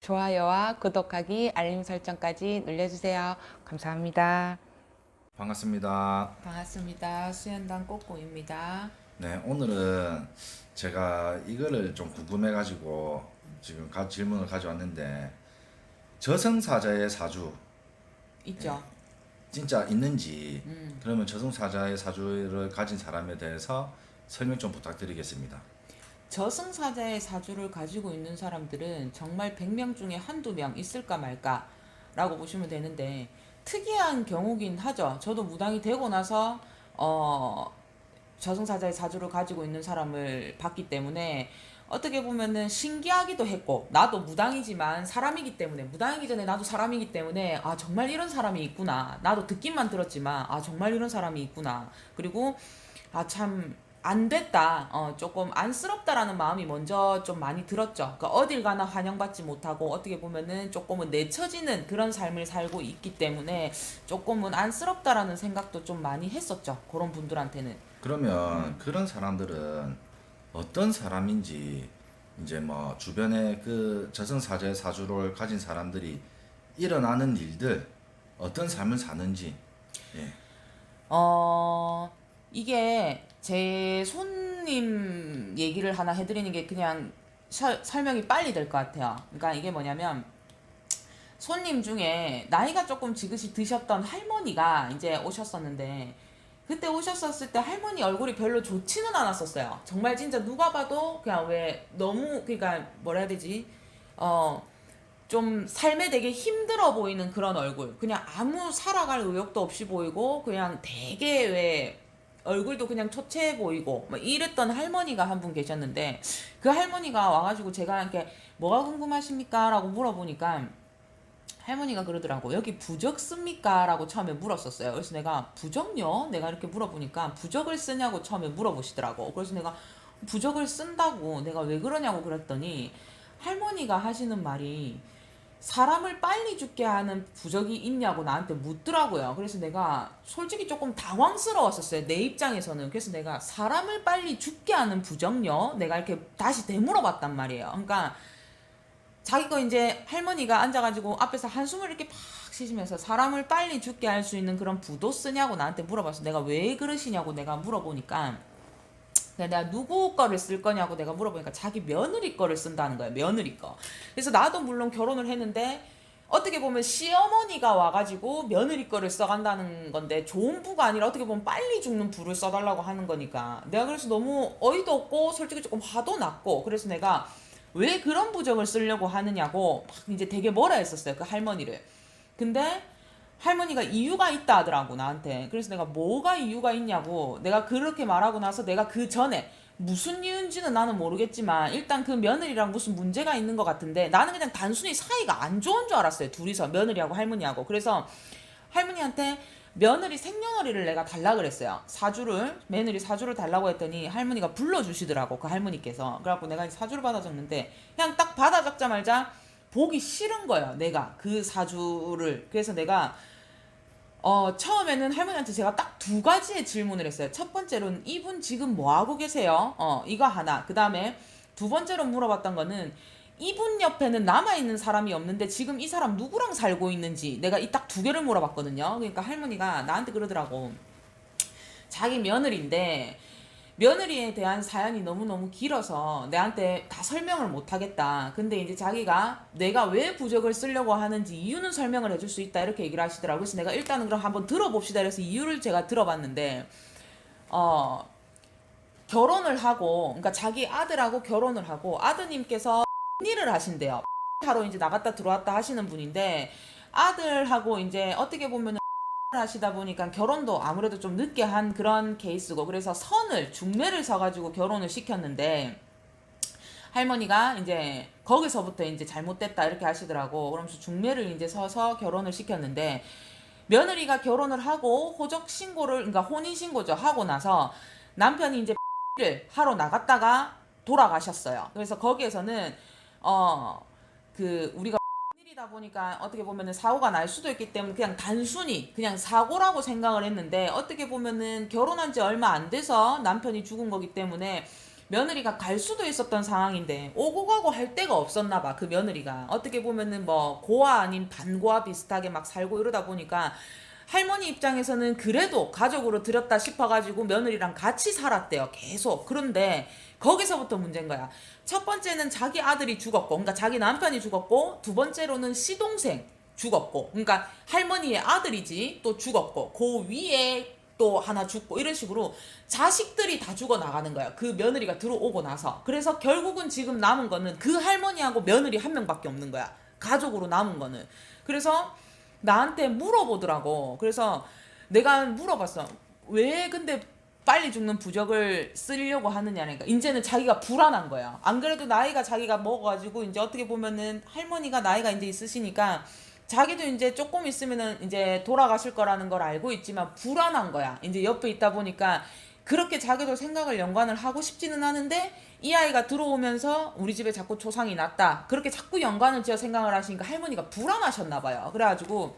좋아요와 구독하기, 알림 설정까지 눌러주세요. 감사합니다. 반갑습니다. 반갑습니다. 수연당 꼬꼬입니다. 네, 오늘은 제가 이거를 좀 궁금해가지고 지금 질문을 가져왔는데, 저승사자의 사주 있죠? 진짜 있는지, 그러면 저승사자의 사주를 가진 사람에 대해서 설명 좀 부탁드리겠습니다. 저승사자의 사주를 가지고 있는 사람들은 정말 100명 중에 한두 명 있을까 말까 라고 보시면 되는데, 특이한 경우긴 하죠. 저도 무당이 되고 나서 저승사자의 사주를 가지고 있는 사람을 봤기 때문에 어떻게 보면은 신기하기도 했고, 나도 무당이지만 사람이기 때문에, 무당이기 전에 나도 사람이기 때문에 아 정말 이런 사람이 있구나, 나도 듣기만 들었지만 아 정말 이런 사람이 있구나, 그리고 아 참 안 됐다, 조금 안쓰럽다라는 마음이 먼저 좀 많이 들었죠. 그러니까 어딜 가나 환영받지 못하고 어떻게 보면은 조금은 내쳐지는 그런 삶을 살고 있기 때문에 조금은 안쓰럽다라는 생각도 좀 많이 했었죠, 그런 분들한테는. 그러면 그런 사람들은 어떤 사람인지, 이제 뭐 주변에 그 저승사자의 사주를 가진 사람들이 일어나는 일들, 어떤 삶을 사는지. 예. 이게 제 손님 얘기를 하나 해드리는 게 그냥 설명이 빨리 될 것 같아요. 그러니까 이게 뭐냐면, 손님 중에 나이가 조금 지긋이 드셨던 할머니가 이제 오셨었는데, 그때 오셨었을 때 할머니 얼굴이 별로 좋지는 않았었어요. 정말 진짜 누가 봐도 그냥 왜 너무, 그러니까 뭐라 해야 되지? 어, 좀 삶에 되게 힘들어 보이는 그런 얼굴. 그냥 아무 살아갈 의욕도 없이 보이고, 그냥 되게 왜 얼굴도 그냥 초췌해 보이고, 뭐 이랬던 할머니가 한 분 계셨는데, 그 할머니가 와가지고 제가 이렇게 뭐가 궁금하십니까? 라고 물어보니까 할머니가 그러더라고. 여기 부적 씁니까? 라고 처음에 물었었어요. 그래서 내가 부적요? 내가 이렇게 물어보니까 부적을 쓰냐고 처음에 물어보시더라고. 그래서 내가 부적을 쓴다고, 내가 왜 그러냐고 그랬더니 할머니가 하시는 말이 사람을 빨리 죽게 하는 부적이 있냐고 나한테 묻더라고요. 그래서 내가 솔직히 조금 당황스러웠었어요, 내 입장에서는. 그래서 내가 사람을 빨리 죽게 하는 부적요? 내가 이렇게 다시 되물어봤단 말이에요. 그러니까 자기 거 이제 할머니가 앉아가지고 앞에서 한숨을 이렇게 팍 쉬시면서 사람을 빨리 죽게 할 수 있는 그런 부도 쓰냐고 나한테 물어봤어. 내가 왜 그러시냐고 내가 물어보니까, 내가 누구 거를 쓸 거냐고 내가 물어보니까 자기 며느리 거를 쓴다는 거예요. 며느리 거. 그래서 나도 물론 결혼을 했는데 어떻게 보면 시어머니가 와가지고 며느리 거를 써간다는 건데, 좋은 부가 아니라 어떻게 보면 빨리 죽는 부를 써달라고 하는 거니까 내가 그래서 너무 어이도 없고 솔직히 조금 화도 났고, 그래서 내가 왜 그런 부적을 쓰려고 하느냐고 막 이제 되게 뭐라 했었어요, 그 할머니를. 근데 할머니가 이유가 있다 하더라고 나한테. 그래서 내가 뭐가 이유가 있냐고 내가 그렇게 말하고 나서, 내가 그 전에 무슨 이유인지는 나는 모르겠지만 일단 그 며느리랑 무슨 문제가 있는 것 같은데, 나는 그냥 단순히 사이가 안 좋은 줄 알았어요, 둘이서, 며느리하고 할머니하고. 그래서 할머니한테 며느리 생년월일을 내가 달라 그랬어요. 사주를, 며느리 사주를 달라고 했더니 할머니가 불러주시더라고, 그 할머니께서. 그래갖고 내가 사주를 받아 적는데 그냥 딱 받아 적자마자 보기 싫은 거예요, 내가 그 사주를. 그래서 내가 처음에는 할머니한테 제가 딱 두 가지의 질문을 했어요. 첫 번째로는 이분 지금 뭐 하고 계세요? 이거 하나. 그 다음에 두 번째로 물어봤던 거는 이분 옆에는 남아있는 사람이 없는데 지금 이 사람 누구랑 살고 있는지, 내가 이 딱 두 개를 물어봤거든요. 그러니까 할머니가 나한테 그러더라고. 자기 며느리인데 며느리에 대한 사연이 너무너무 길어서 내한테 다 설명을 못 하겠다. 근데 이제 자기가 내가 왜 부적을 쓰려고 하는지 이유는 설명을 해줄 수 있다, 이렇게 얘기를 하시더라고요. 그래서 내가 일단은 그럼 한번 들어봅시다. 그래서 이유를 제가 들어봤는데, 어, 결혼을 하고, 그러니까 자기 아들하고 결혼을 하고 아드님께서 일을 하신대요. 하러 이제 나갔다 들어왔다 하시는 분인데, 아들하고 이제 어떻게 보면 하시다 보니까 결혼도 아무래도 좀 늦게 한 그런 케이스고, 그래서 선을 중매를 서가지고 결혼을 시켰는데 할머니가 이제 거기서부터 이제 잘못됐다 이렇게 하시더라고. 그러면서 중매를 이제 서서 결혼을 시켰는데, 며느리가 결혼을 하고 호적 신고를, 그러니까 혼인 신고죠, 하고 나서 남편이 이제 를 하러 나갔다가 돌아가셨어요. 그래서 거기에서는 우리가 일이다 보니까 어떻게 보면은 사고가 날 수도 있기 때문에 그냥 단순히 그냥 사고라고 생각을 했는데, 어떻게 보면은 결혼한 지 얼마 안 돼서 남편이 죽은 거기 때문에 며느리가 갈 수도 있었던 상황인데 오고 가고 할 데가 없었나 봐. 그 며느리가 어떻게 보면은 뭐 고아 아닌 반고아 비슷하게 막 살고 이러다 보니까 할머니 입장에서는 그래도 가족으로 들였다 싶어가지고 며느리랑 같이 살았대요. 계속. 그런데 거기서부터 문제인 거야. 첫 번째는 자기 아들이 죽었고, 그러니까 자기 남편이 죽었고, 두 번째로는 시동생 죽었고, 그러니까 할머니의 아들이지 또 죽었고, 그 위에 또 하나 죽고 이런 식으로 자식들이 다 죽어 나가는 거야. 그 며느리가 들어오고 나서. 그래서 결국은 지금 남은 거는 그 할머니하고 며느리 한 명밖에 없는 거야. 가족으로 남은 거는. 그래서 나한테 물어보더라고. 그래서 내가 물어봤어. 왜 근데 빨리 죽는 부적을 쓰려고 하느냐니까. 이제는 자기가 불안한 거야. 안 그래도 나이가 자기가 먹어가지고 이제 어떻게 보면은 할머니가 나이가 이제 있으시니까 자기도 이제 조금 있으면은 이제 돌아가실 거라는 걸 알고 있지만 불안한 거야. 이제 옆에 있다 보니까 그렇게 자기도 생각을 연관을 하고 싶지는 않은데 이 아이가 들어오면서 우리 집에 자꾸 조상이 났다. 그렇게 자꾸 연관을 지어 생각을 하시니까 할머니가 불안하셨나 봐요. 그래가지고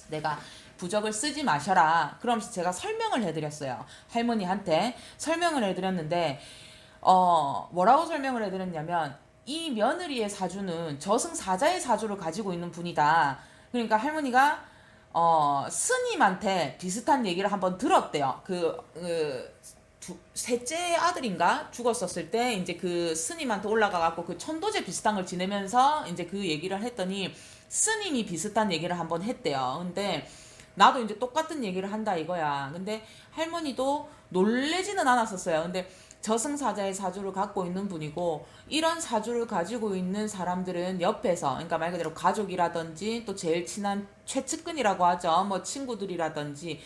내가 부적을 쓰지 마셔라. 그러면서 제가 설명을 해드렸어요. 할머니한테 설명을 해드렸는데 뭐라고 설명을 해드렸냐면 이 며느리의 사주는 저승사자의 사주를 가지고 있는 분이다. 그러니까 할머니가 스님한테 비슷한 얘기를 한번 들었대요. 셋째 아들인가 죽었었을 때 이제 그 스님한테 올라가 갖고 그 천도제 비슷한 걸 지내면서 이제 그 얘기를 했더니 스님이 비슷한 얘기를 한번 했대요. 근데 나도 이제 똑같은 얘기를 한다 이거야. 근데 할머니도 놀래지는 않았었어요. 근데 저승사자의 사주를 갖고 있는 분이고 이런 사주를 가지고 있는 사람들은 옆에서, 그러니까 말 그대로 가족이라든지 또 제일 친한 최측근이라고 하죠. 뭐 친구들이라든지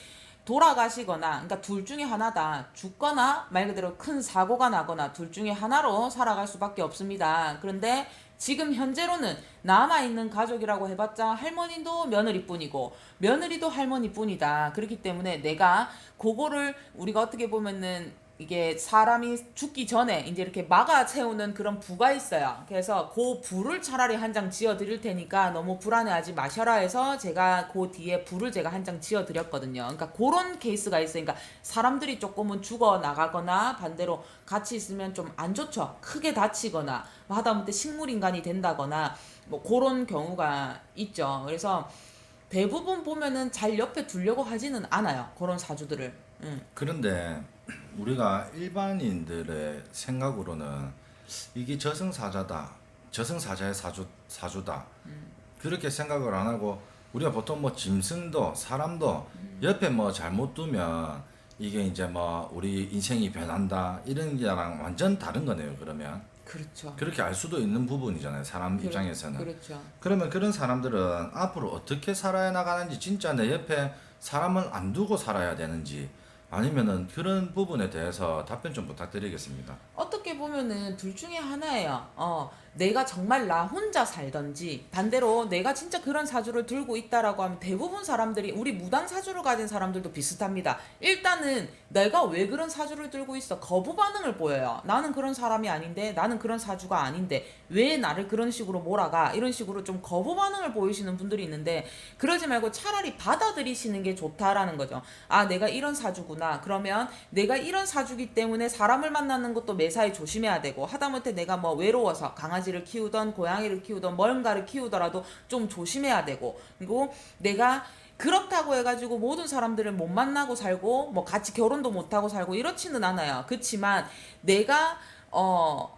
돌아가시거나, 그러니까 둘 중에 하나다. 죽거나 말 그대로 큰 사고가 나거나 둘 중에 하나로 살아갈 수밖에 없습니다. 그런데 지금 현재로는 남아있는 가족이라고 해봤자 할머니도 며느리뿐이고 며느리도 할머니뿐이다. 그렇기 때문에 내가 그거를 우리가 어떻게 보면은 이게 사람이 죽기 전에 이제 이렇게 막아 채우는 그런 부가 있어요. 그래서 그 부를 차라리 한 장 지어 드릴 테니까 너무 불안해하지 마셔라 해서 제가 그 뒤에 부를 제가 한 장 지어 드렸거든요. 그러니까 그런 케이스가 있어요. 그러니까 사람들이 조금은 죽어 나가거나 반대로 같이 있으면 좀 안 좋죠. 크게 다치거나 하다못해 식물인간이 된다거나 뭐 그런 경우가 있죠. 그래서 대부분 보면은 잘 옆에 두려고 하지는 않아요. 그런 사주들을. 그런데 우리가 일반인들의 생각으로는 이게 저승사자의 사주다. 그렇게 생각을 안 하고 우리가 보통 뭐 짐승도 사람도 옆에 뭐 잘못 두면 이게 이제 뭐 우리 인생이 변한다 이런 게랑 완전 다른 거네요. 그러면 그렇죠. 그렇게 알 수도 있는 부분이잖아요. 사람 입장에서는. 그렇죠. 그러면 그런 사람들은 앞으로 어떻게 살아야 나가는지, 진짜 내 옆에 사람을 안 두고 살아야 되는지, 아니면은 그런 부분에 대해서 답변 좀 부탁드리겠습니다. 어떻게 보면은 둘 중에 하나예요. 내가 정말 나 혼자 살던지 반대로 내가 진짜 그런 사주를 들고 있다라고 하면 대부분 사람들이 우리 무당 사주를 가진 사람들도 비슷합니다. 일단은 내가 왜 그런 사주를 들고 있어? 거부 반응을 보여요. 나는 그런 사람이 아닌데, 나는 그런 사주가 아닌데 왜 나를 그런 식으로 몰아가? 이런 식으로 좀 거부 반응을 보이시는 분들이 있는데 그러지 말고 차라리 받아들이시는 게 좋다라는 거죠. 아, 내가 이런 사주구나. 그러면 내가 이런 사주기 때문에 사람을 만나는 것도 매사에 조심해야 되고, 하다못해 내가 뭐 외로워서 강아지를 키우던 고양이를 키우던 뭔가를 키우더라도 좀 조심해야 되고, 그리고 내가 그렇다고 해가지고 모든 사람들을 못 만나고 살고 뭐 같이 결혼도 못하고 살고 이렇지는 않아요. 그렇지만 내가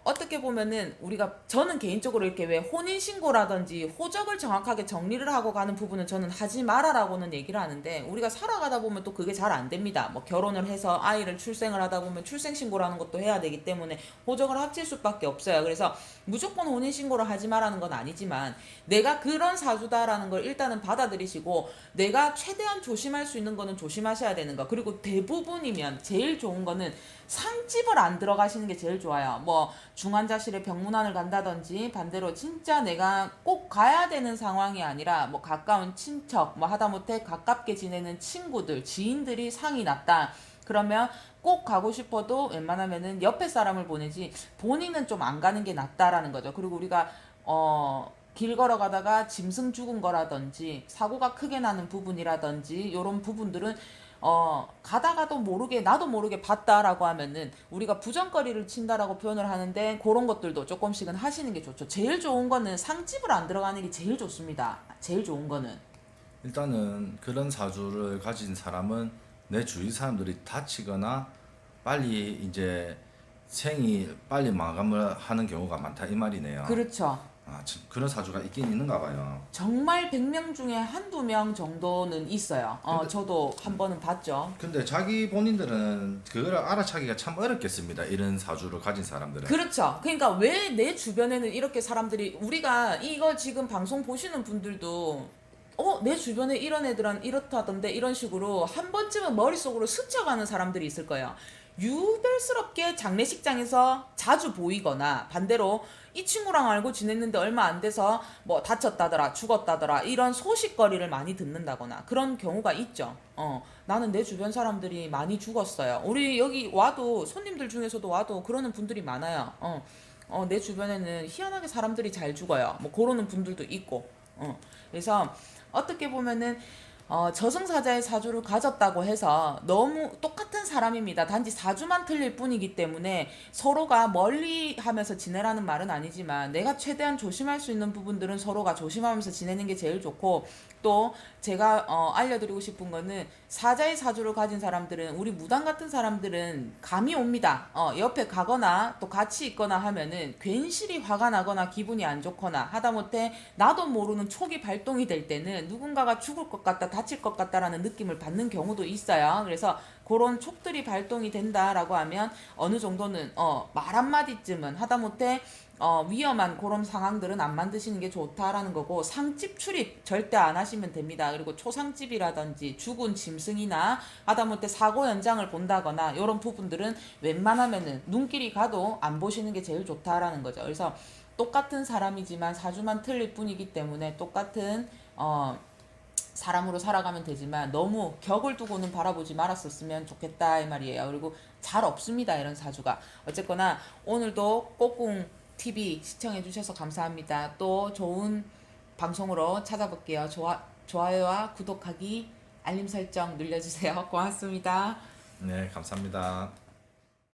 어떻게 보면은 저는 개인적으로 이렇게 왜 혼인신고라든지 호적을 정확하게 정리를 하고 가는 부분은 저는 하지 마라라고는 얘기를 하는데, 우리가 살아가다 보면 또 그게 잘 안 됩니다. 뭐 결혼을 해서 아이를 출생을 하다 보면 출생신고라는 것도 해야 되기 때문에 호적을 합칠 수밖에 없어요. 그래서 무조건 혼인신고를 하지 마라는 건 아니지만 내가 그런 사주다라는 걸 일단은 받아들이시고 내가 최대한 조심할 수 있는 거는 조심하셔야 되는 거. 그리고 대부분이면 제일 좋은 거는 상집을 안 들어가시는 게 제일 좋아요. 뭐 중환자실에 병문안을 간다든지 반대로 진짜 내가 꼭 가야 되는 상황이 아니라 뭐 가까운 친척, 뭐 하다못해 가깝게 지내는 친구들, 지인들이 상이 났다. 그러면 꼭 가고 싶어도 웬만하면은 옆에 사람을 보내지 본인은 좀 안 가는 게 낫다라는 거죠. 그리고 우리가 길 걸어가다가 짐승 죽은 거라든지 사고가 크게 나는 부분이라든지 이런 부분들은 가다가도 모르게 나도 모르게 봤다라고 하면은 우리가 부정거리를 친다라고 표현을 하는데 그런 것들도 조금씩은 하시는 게 좋죠. 제일 좋은 거는 상집을 안 들어가는 게 제일 좋습니다. 제일 좋은 거는. 일단은 그런 사주를 가진 사람은 내 주위 사람들이 다치거나 빨리 이제 생이 빨리 마감을 하는 경우가 많다 이 말이네요. 그렇죠. 그런 사주가 있긴 있는가 봐요. 정말 100명 중에 한두 명 정도는 있어요. 저도 한 번은 봤죠. 근데 자기 본인들은 그걸 알아차기가 참 어렵겠습니다. 이런 사주를 가진 사람들은. 그렇죠. 그러니까 왜 내 주변에는 이렇게 사람들이 우리가 이거 지금 방송 보시는 분들도 내 주변에 이런 애들은 이렇다던데 이런 식으로 한 번쯤은 머릿속으로 스쳐가는 사람들이 있을 거예요. 유별스럽게 장례식장에서 자주 보이거나 반대로 이 친구랑 알고 지냈는데 얼마 안 돼서 뭐 다쳤다더라 죽었다더라 이런 소식거리를 많이 듣는다거나 그런 경우가 있죠. 나는 내 주변 사람들이 많이 죽었어요. 우리 여기 와도 손님들 중에서도 와도 그러는 분들이 많아요. 내 주변에는 희한하게 사람들이 잘 죽어요. 뭐 그러는 분들도 있고. 그래서 어떻게 보면은 저승사자의 사주를 가졌다고 해서 너무 똑같은 사람입니다. 단지 사주만 틀릴 뿐이기 때문에 서로가 멀리 하면서 지내라는 말은 아니지만 내가 최대한 조심할 수 있는 부분들은 서로가 조심하면서 지내는 게 제일 좋고 또 제가 알려드리고 싶은 거는 사자의 사주를 가진 사람들은 우리 무당 같은 사람들은 감이 옵니다. 옆에 가거나 또 같이 있거나 하면은 괜시리 화가 나거나 기분이 안 좋거나 하다못해 나도 모르는 촉이 발동이 될 때는 누군가가 죽을 것 같다 다칠 것 같다라는 느낌을 받는 경우도 있어요. 그래서 그런 촉들이 발동이 된다라고 하면 어느 정도는 말 한마디쯤은 하다못해 위험한 그런 상황들은 안 만드시는 게 좋다라는 거고 상집 출입 절대 안 하시면 됩니다. 그리고 초상집이라든지 죽은 짐승이나 하다못해 사고 현장을 본다거나 이런 부분들은 웬만하면은 눈길이 가도 안 보시는 게 제일 좋다라는 거죠. 그래서 똑같은 사람이지만 사주만 틀릴 뿐이기 때문에 똑같은 사람으로 살아가면 되지만 너무 격을 두고는 바라보지 말았었으면 좋겠다 이 말이에요. 그리고 잘 없습니다 이런 사주가. 어쨌거나 오늘도 꼬꿍 TV 시청해 주셔서 감사합니다. 또 좋은 방송으로 찾아볼게요. 좋아요와 구독하기 알림 설정 눌러주세요. 고맙습니다. 네, 감사합니다.